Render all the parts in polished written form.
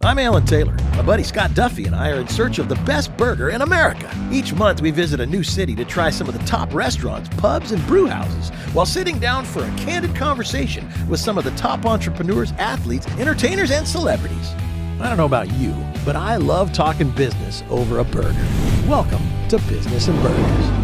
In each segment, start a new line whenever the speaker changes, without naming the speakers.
I'm Alan Taylor. My buddy Scott Duffy and I are in search of the best burger in America. Each month we visit a new city to try some of the top restaurants, pubs, and brew houses while sitting down for a candid conversation with some of the top entrepreneurs, athletes, entertainers, and celebrities. I don't know about you, but I love talking business over a burger. Welcome to Business and Burgers.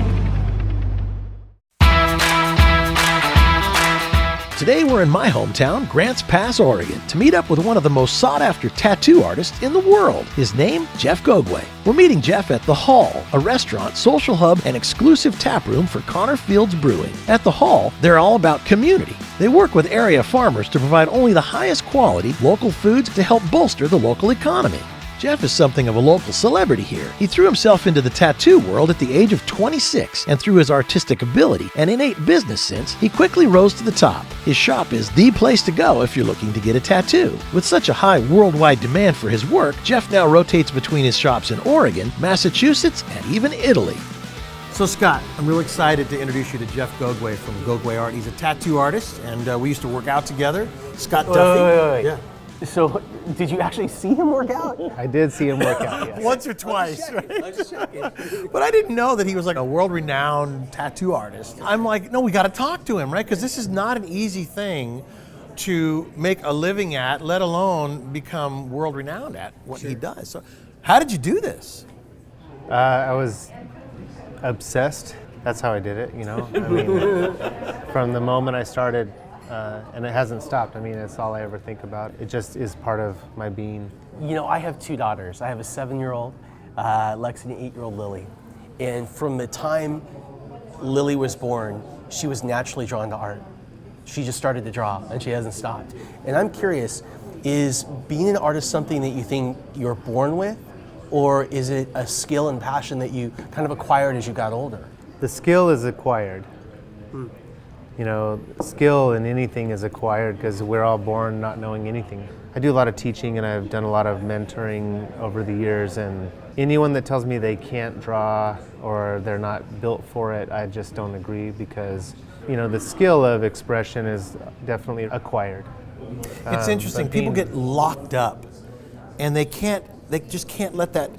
Today we're in my hometown, Grants Pass, Oregon, to meet up with one of the most sought-after tattoo artists in the world. His name, Jeff Gogue. We're meeting Jeff at The Hall, a restaurant, social hub, and exclusive tap room for Connor Fields Brewing. At The Hall, they're all about community. They work with area farmers to provide only the highest quality local foods to help bolster the local economy. Jeff is something of a local celebrity here. He threw himself into the tattoo world at the age of 26, and through his artistic ability and innate business sense, he quickly rose to the top. His shop is the place to go if you're looking to get a tattoo. With such a high worldwide demand for his work, Jeff now rotates between his shops in Oregon, Massachusetts, and even Italy. So Scott, I'm real excited to introduce you to Jeff Gogue from Gogue Art. He's a tattoo artist, and we used to work out together. Scott Duffy.
Wait.
Yeah.
So, did you actually see him work out?
I did see him work out, yes.
Once or twice, right? But I didn't know that he was like a world-renowned tattoo artist. I'm like, no, we got to talk to him, right? Because this is not an easy thing to make a living at, let alone become world-renowned at what he does. So, how did you do this?
I was obsessed. That's how I did it, you know? I mean, from the moment I started, and it hasn't stopped. I mean, it's all I ever think about. It just is part of my being.
You know, I have two daughters. I have a 7-year-old, Lex, and an 8-year-old Lily. And from the time Lily was born, she was naturally drawn to art. She just started to draw, and she hasn't stopped. And I'm curious, is being an artist something that you think you're born with, or is it a skill and passion that you kind of acquired as you got older?
The skill is acquired. You know, skill in anything is acquired because we're all born not knowing anything. I do a lot of teaching and I've done a lot of mentoring over the years, and anyone that tells me they can't draw or they're not built for it, I just don't agree, because, you know, the skill of expression is definitely acquired.
It's interesting. People get locked up and they just can't let that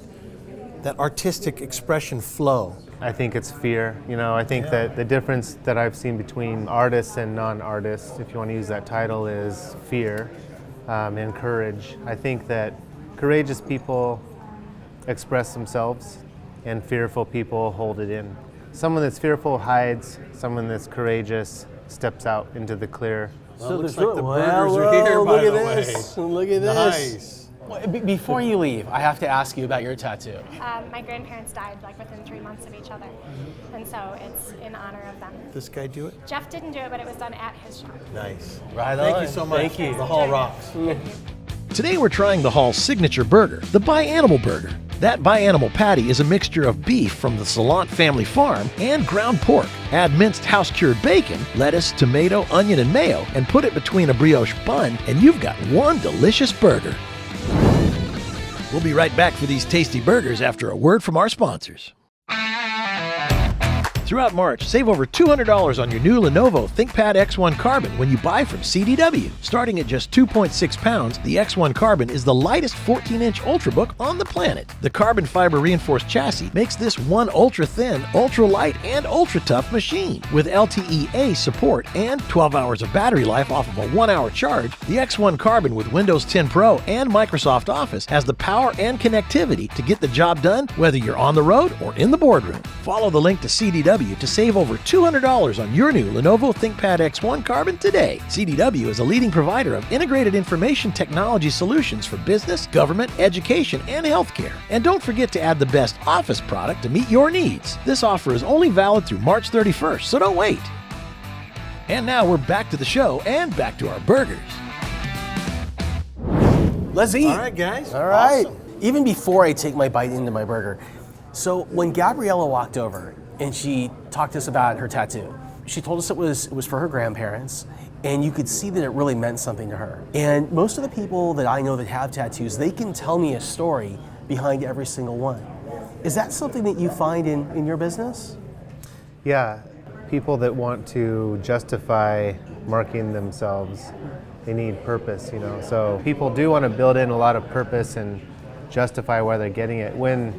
artistic expression flow.
I think it's fear. You know, I think that the difference that I've seen between artists and non-artists, if you want to use that title, is fear and courage. I think that courageous people express themselves and fearful people hold it in. Someone that's fearful hides, someone that's courageous steps out into the clear.
Well, looks like the burgers are here, by the way.
Look at this.
Nice.
Before you leave, I have to ask you about your tattoo.
My grandparents died like within 3 months of each other, and so it's in honor of them.
This guy do it?
Jeff didn't do it, but it was done at his shop.
Nice.
Right
Thank
on.
you so much.
Thank you.
The Hall rocks. Today we're trying the Hall's signature burger, the Bi-Animal Burger. That Bi-Animal patty is a mixture of beef from the Salant family farm and ground pork. Add minced house-cured bacon, lettuce, tomato, onion, and mayo, and put it between a brioche bun, and you've got one delicious burger. We'll be right back for these tasty burgers after a word from our sponsors. Throughout March, save over $200 on your new Lenovo ThinkPad X1 Carbon when you buy from CDW. Starting at just 2.6 pounds, the X1 Carbon is the lightest 14-inch Ultrabook on the planet. The carbon fiber reinforced chassis makes this one ultra-thin, ultra-light, and ultra-tough machine. With LTE-A support and 12 hours of battery life off of a 1-hour charge, the X1 Carbon with Windows 10 Pro and Microsoft Office has the power and connectivity to get the job done whether you're on the road or in the boardroom. Follow the link to CDW to save over $200 on your new Lenovo ThinkPad X1 Carbon today. CDW is a leading provider of integrated information technology solutions for business, government, education, and healthcare. And don't forget to add the best Office product to meet your needs. This offer is only valid through March 31st, so don't wait. And now we're back to the show and back to our burgers.
Let's eat.
All right, guys.
All right.
Awesome.
Even before I take my bite into my burger, so when Gabriella walked over and she talked to us about her tattoo, she told us it was for her grandparents, and you could see that it really meant something to her. And most of the people that I know that have tattoos, they can tell me a story behind every single one. Is that something that you find in your business?
Yeah, people that want to justify marking themselves They need purpose, you know. So people do want to build in a lot of purpose and justify why they're getting it, when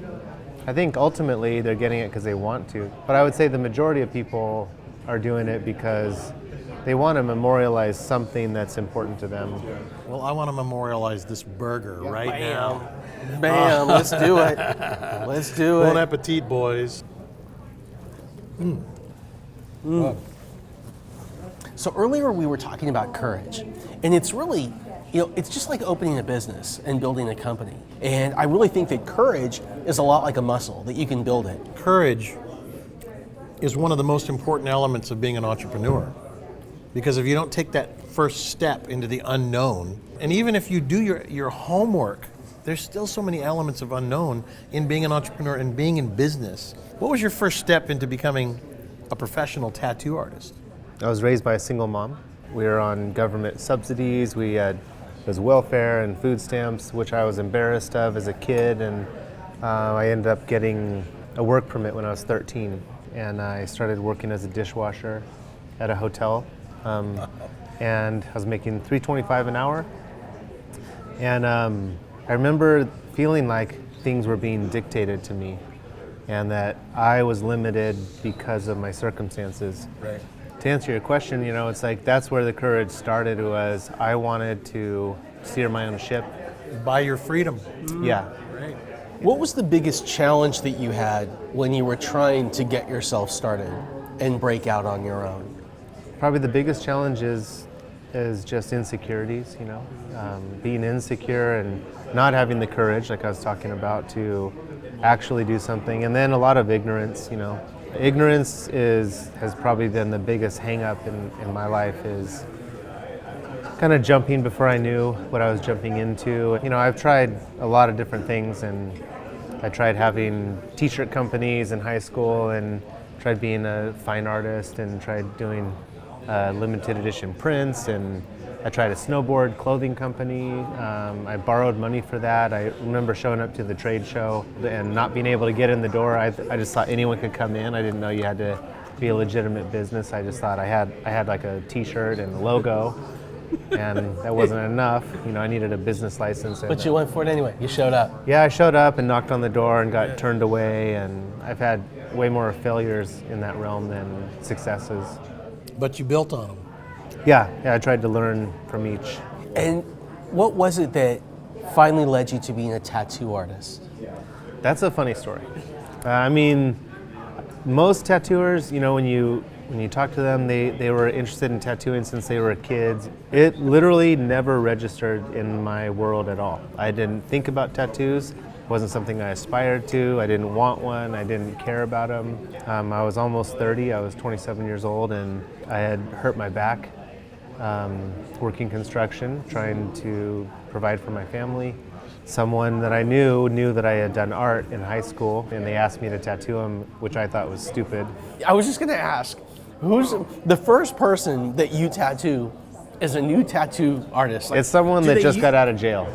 I think ultimately they're getting it because they want to. But I would say the majority of people are doing it because they want to memorialize something that's important to them.
Well, I want to memorialize this burger right now.
Bam, let's do it. Let's do
Bon
it.
appetit, boys.
So earlier we were talking about courage, and it's really, it's just like opening a business and building a company. And I really think that courage is a lot like a muscle, that you can build it.
Courage is one of the most important elements of being an entrepreneur. Because if you don't take that first step into the unknown, and even if you do your homework, there's still so many elements of unknown in being an entrepreneur and being in business. What was your first step into becoming a professional tattoo artist?
I was raised by a single mom. We were on government subsidies. We had welfare and food stamps, which I was embarrassed of as a kid. And I ended up getting a work permit when I was 13. And I started working as a dishwasher at a hotel. And I was making $3.25 an hour. And I remember feeling like things were being dictated to me and that I was limited because of my circumstances.
Right.
To answer your question, it's like that's where the courage started. Was I wanted to steer my own ship.
Buy your freedom.
Yeah.
Right.
What was the biggest challenge that you had when you were trying to get yourself started and break out on your own?
Probably the biggest challenge is just insecurities, being insecure and not having the courage, like I was talking about, to actually do something. And then a lot of ignorance, Ignorance has probably been the biggest hang-up in my life, is kind of jumping before I knew what I was jumping into. I've tried a lot of different things, and I tried having t-shirt companies in high school, and tried being a fine artist, and tried doing limited edition prints, and I tried a snowboard clothing company. I borrowed money for that. I remember showing up to the trade show and not being able to get in the door. I just thought anyone could come in. I didn't know you had to be a legitimate business. I just thought I had like a t-shirt and a logo, and that wasn't enough. I needed a business license.
But you went for it anyway. You showed up.
Yeah, I showed up and knocked on the door and got turned away, and I've had way more failures in that realm than successes.
But you built on them.
Yeah, I tried to learn from each.
And what was it that finally led you to being a tattoo artist?
That's a funny story. Most tattooers, when you talk to them, they were interested in tattooing since they were kids. It literally never registered in my world at all. I didn't think about tattoos. It wasn't something I aspired to. I didn't want one. I didn't care about them. I was almost 30. I was 27 years old, and I had hurt my back working construction, trying to provide for my family. Someone that I knew that I had done art in high school, and they asked me to tattoo him, which I thought was stupid.
I was just going to ask, who's the first person that you tattoo is a new tattoo artist?
It's someone that just got out of jail.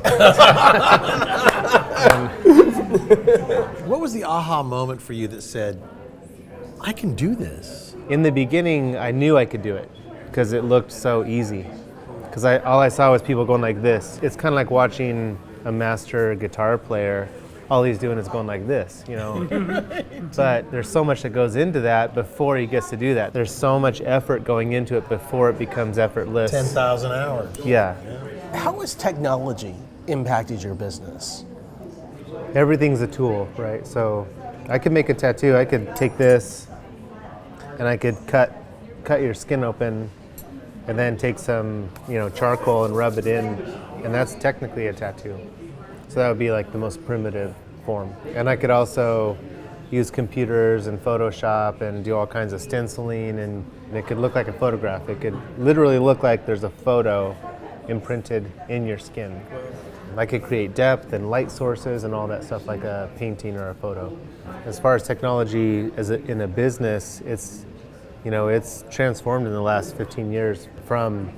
What was the aha moment for you that said, I can do this?
In the beginning, I knew I could do it because it looked so easy. Because all I saw was people going like this. It's kind of like watching a master guitar player. All he's doing is going like this, But there's so much that goes into that before he gets to do that. There's so much effort going into it before it becomes effortless.
10,000 hours.
Yeah.
How has technology impacted your business?
Everything's a tool, right? So I could make a tattoo. I could take this and I could cut your skin open and then take some, charcoal and rub it in, and that's technically a tattoo. So that would be like the most primitive form. And I could also use computers and Photoshop and do all kinds of stenciling, and it could look like a photograph. It could literally look like there's a photo imprinted in your skin. I could create depth and light sources and all that stuff like a painting or a photo. As far as technology in a business, it's transformed in the last 15 years from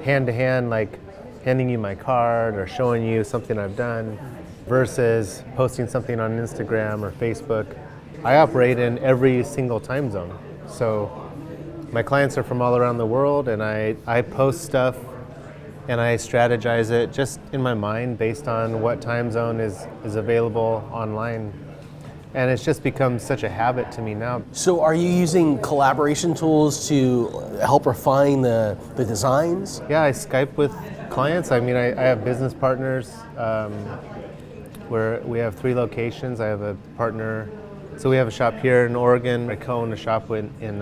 hand to hand, like handing you my card or showing you something I've done, versus posting something on Instagram or Facebook. I operate in every single time zone. So my clients are from all around the world, and I post stuff and I strategize it just in my mind based on what time zone is available online. And it's just become such a habit to me now.
So are you using collaboration tools to help refine the designs?
Yeah, I Skype with clients. I mean, I have business partners where we have 3 locations. I have a partner. So we have a shop here in Oregon. I co-own a shop in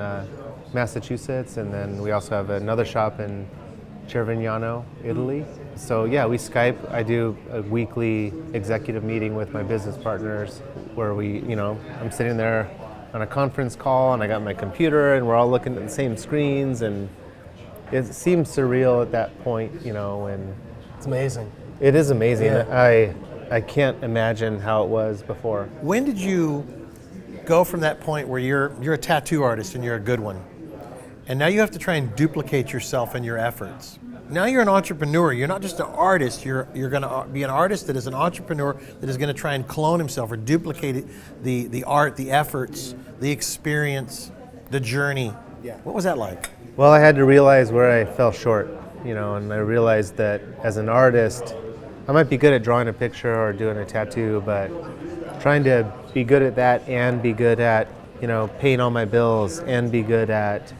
Massachusetts, and then we also have another shop in Cervignano, Italy. So yeah, we Skype. I do a weekly executive meeting with my business partners where I'm sitting there on a conference call and I got my computer and we're all looking at the same screens, and it seems surreal at that point, and
It's amazing.
it is amazing.
Yeah.
I can't imagine how it was before.
When did you go from that point where you're a tattoo artist and you're a good one, and now you have to try and duplicate yourself and your efforts? Now you're an entrepreneur. You're not just an artist. You're going to be an artist that is an entrepreneur that is going to try and clone himself or duplicate the art, the efforts, the experience, the journey. Yeah. What was that like?
Well, I had to realize where I fell short, and I realized that as an artist, I might be good at drawing a picture or doing a tattoo, but trying to be good at that and be good at, paying all my bills and be good at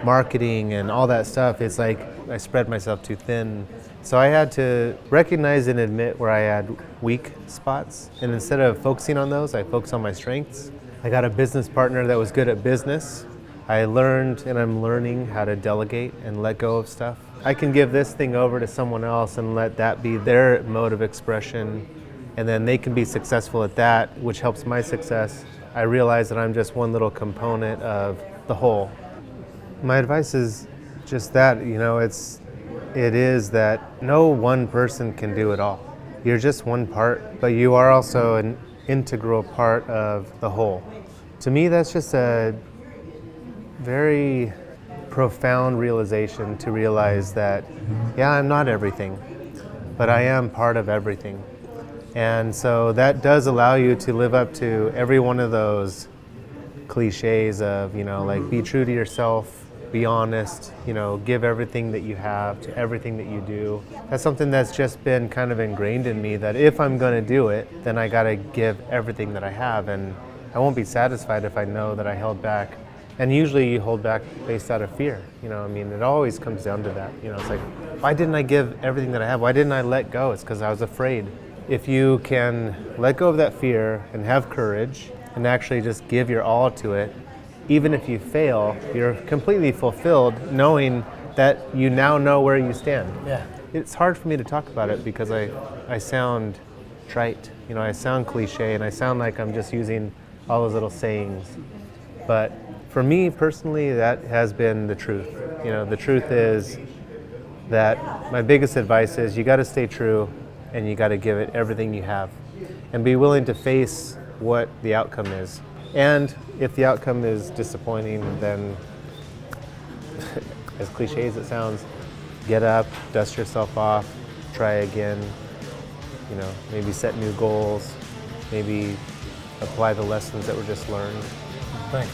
marketing and all that stuff, it's like I spread myself too thin. So I had to recognize and admit where I had weak spots, and instead of focusing on those, I focused on my strengths. I got a business partner that was good at business. I learned, and I'm learning, how to delegate and let go of stuff. I can give this thing over to someone else and let that be their mode of expression, and then they can be successful at that, which helps my success. I realize that I'm just one little component of the whole. My advice is just that, it is that no one person can do it all. You're just one part, but you are also an integral part of the whole. To me, that's just a very profound realization, to realize that, yeah, I'm not everything, but I am part of everything. And so that does allow you to live up to every one of those cliches of, like, be true to yourself, be honest, give everything that you have to everything that you do. That's something that's just been kind of ingrained in me, that if I'm going to do it, then I got to give everything that I have, and I won't be satisfied if I know that I held back. And usually you hold back based out of fear. It always comes down to that. It's like, why didn't I give everything that I have? Why didn't I let go? It's because I was afraid. If you can let go of that fear and have courage and actually just give your all to it, even if you fail, you're completely fulfilled knowing that you now know where you stand.
Yeah.
It's hard for me to talk about it because I sound trite, I sound cliche, and I sound like I'm just using all those little sayings. But for me personally, that has been the truth. The truth is that my biggest advice is you got to stay true and you got to give it everything you have and be willing to face what the outcome is. And if the outcome is disappointing, then as cliche as it sounds, get up, dust yourself off, try again, maybe set new goals, maybe apply the lessons that were just learned.
Thanks.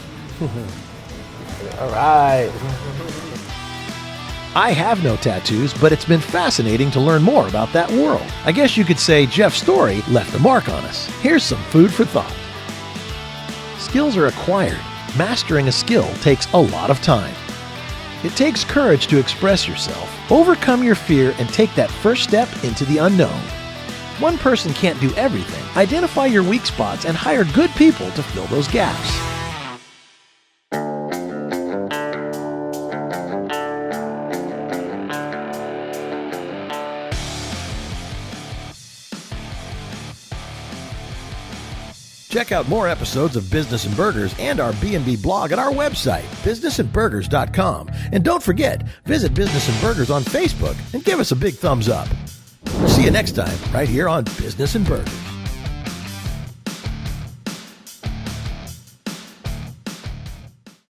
All right.
I have no tattoos, but it's been fascinating to learn more about that world. I guess you could say Jeff's story left a mark on us. Here's some food for thought. Skills are acquired. Mastering a skill takes a lot of time. It takes courage to express yourself, overcome your fear, and take that first step into the unknown. One person can't do everything. Identify your weak spots and hire good people to fill those gaps. Check out more episodes of Business and Burgers and our B&B blog at our website, businessandburgers.com. And don't forget, visit Business and Burgers on Facebook and give us a big thumbs up. We'll see you next time, right here on Business and Burgers.